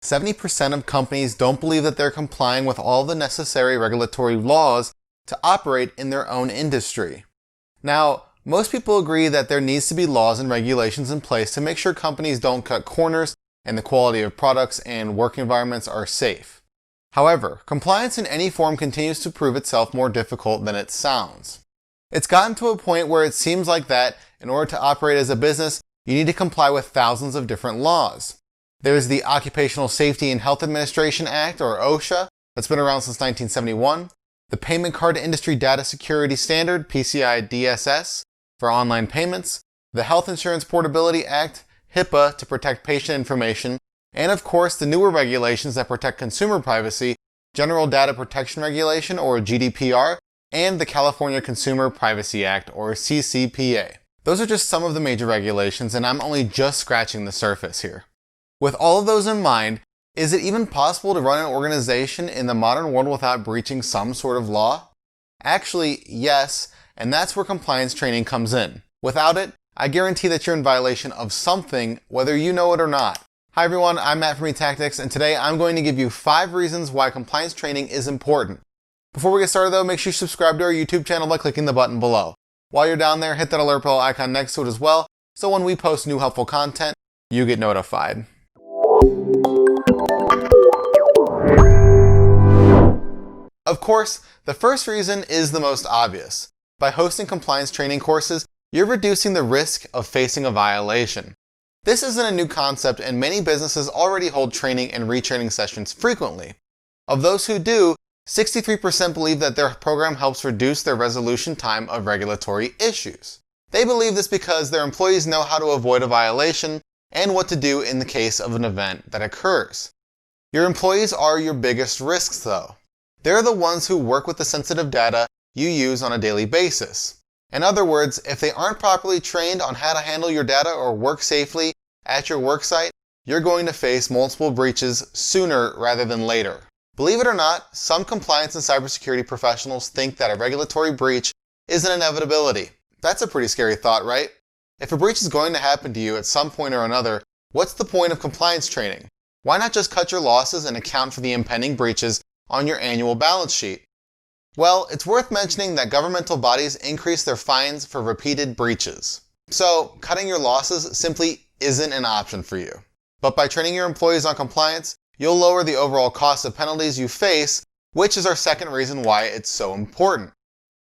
70% of companies don't believe that they're complying with all the necessary regulatory laws to operate in their own industry. Now, most people agree that there needs to be laws and regulations in place to make sure companies don't cut corners and the quality of products and work environments are safe. However, compliance in any form continues to prove itself more difficult than it sounds. It's gotten to a point where it seems like that in order to operate as a business, you need to comply with thousands of different laws. There's the Occupational Safety and Health Administration Act, or OSHA, that's been around since 1971, the Payment Card Industry Data Security Standard, PCI DSS, for online payments, the Health Insurance Portability Act, HIPAA to protect patient information, and of course the newer regulations that protect consumer privacy, General Data Protection Regulation, or GDPR, and the California Consumer Privacy Act, or CCPA. Those are just some of the major regulations, and I'm only just scratching the surface here. With all of those in mind, is it even possible to run an organization in the modern world without breaching some sort of law? Actually, yes, and that's where compliance training comes in. Without it, I guarantee that you're in violation of something, whether you know it or not. Hi everyone, I'm Matt from eTactics, and today I'm going to give you 5 reasons why compliance training is important. Before we get started though, make sure you subscribe to our YouTube channel by clicking the button below. While you're down there, hit that alert bell icon next to it as well, so when we post new helpful content, you get notified. Of course, the first reason is the most obvious. By hosting compliance training courses, you're reducing the risk of facing a violation. This isn't a new concept, and many businesses already hold training and retraining sessions frequently. Of those who do, 63% believe that their program helps reduce their resolution time of regulatory issues. They believe this because their employees know how to avoid a violation and what to do in the case of an event that occurs. Your employees are your biggest risks though. They're the ones who work with the sensitive data you use on a daily basis. In other words, if they aren't properly trained on how to handle your data or work safely at your worksite, you're going to face multiple breaches sooner rather than later. Believe it or not, some compliance and cybersecurity professionals think that a regulatory breach is an inevitability. That's a pretty scary thought, right? If a breach is going to happen to you at some point or another, what's the point of compliance training? Why not just cut your losses and account for the impending breaches on your annual balance sheet? Well, it's worth mentioning that governmental bodies increase their fines for repeated breaches. So, cutting your losses simply isn't an option for you. But by training your employees on compliance, you'll lower the overall cost of penalties you face, which is our second reason why it's so important.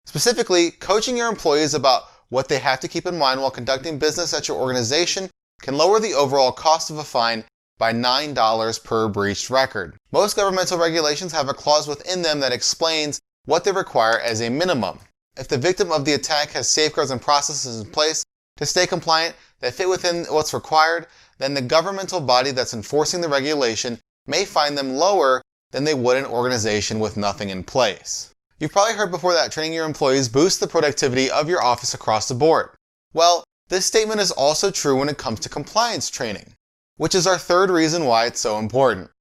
Specifically, coaching your employees about what they have to keep in mind while conducting business at your organization can lower the overall cost of a fine by $9 per breached record. Most governmental regulations have a clause within them that explains what they require as a minimum. If the victim of the attack has safeguards and processes in place to stay compliant that fit within what's required, then the governmental body that's enforcing the regulation may fine them lower than they would an organization with nothing in place. You've probably heard before that training your employees boosts the productivity of your office across the board. Well, this statement is also true when it comes to compliance training, which is our third reason why it's so important.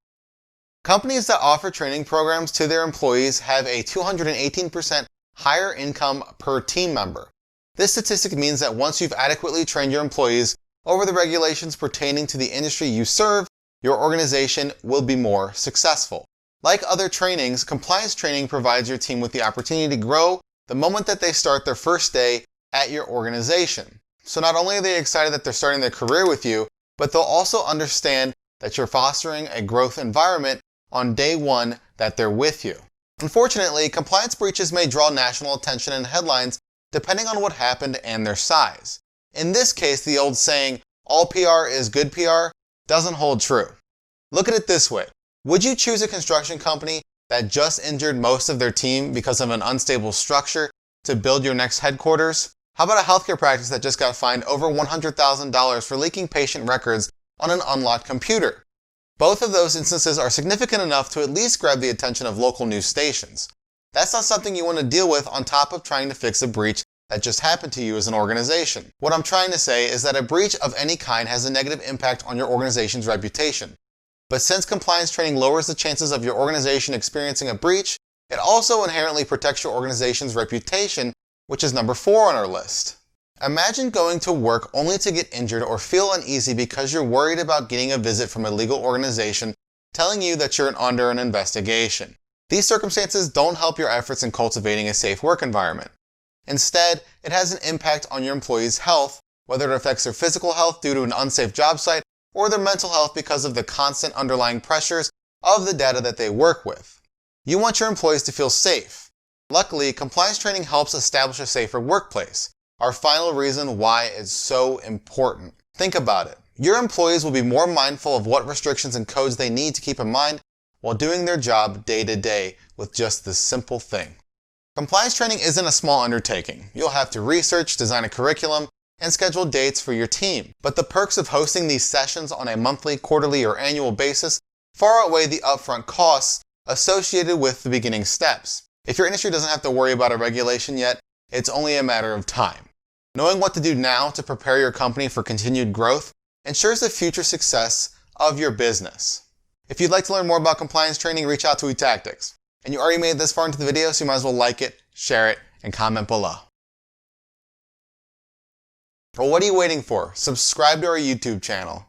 Companies that offer training programs to their employees have a 218% higher income per team member. This statistic means that once you've adequately trained your employees over the regulations pertaining to the industry you serve, your organization will be more successful. Like other trainings, compliance training provides your team with the opportunity to grow the moment that they start their first day at your organization. So not only are they excited that they're starting their career with you, but they'll also understand that you're fostering a growth environment on day one that they're with you. Unfortunately, compliance breaches may draw national attention and headlines depending on what happened and their size. In this case, the old saying, all PR is good PR, doesn't hold true. Look at it this way. Would you choose a construction company that just injured most of their team because of an unstable structure to build your next headquarters? How about a healthcare practice that just got fined over $100,000 for leaking patient records on an unlocked computer? Both of those instances are significant enough to at least grab the attention of local news stations. That's not something you want to deal with on top of trying to fix a breach that just happened to you as an organization. What I'm trying to say is that a breach of any kind has a negative impact on your organization's reputation. But since compliance training lowers the chances of your organization experiencing a breach, it also inherently protects your organization's reputation, which is number 4 on our list. Imagine going to work only to get injured or feel uneasy because you're worried about getting a visit from a legal organization telling you that you're under an investigation. These circumstances don't help your efforts in cultivating a safe work environment. Instead, it has an impact on your employees' health, whether it affects their physical health due to an unsafe job site or their mental health because of the constant underlying pressures of the data that they work with. You want your employees to feel safe. Luckily, compliance training helps establish a safer workplace, our final reason why it's so important. Think about it. Your employees will be more mindful of what restrictions and codes they need to keep in mind while doing their job day to day with just this simple thing. Compliance training isn't a small undertaking. You'll have to research, design a curriculum, and schedule dates for your team. But the perks of hosting these sessions on a monthly, quarterly, or annual basis far outweigh the upfront costs associated with the beginning steps. If your industry doesn't have to worry about a regulation yet, it's only a matter of time. Knowing what to do now to prepare your company for continued growth ensures the future success of your business. If you'd like to learn more about compliance training, reach out to eTactics. And you already made it this far into the video, so you might as well like it, share it, and comment below. Well, what are you waiting for? Subscribe to our YouTube channel.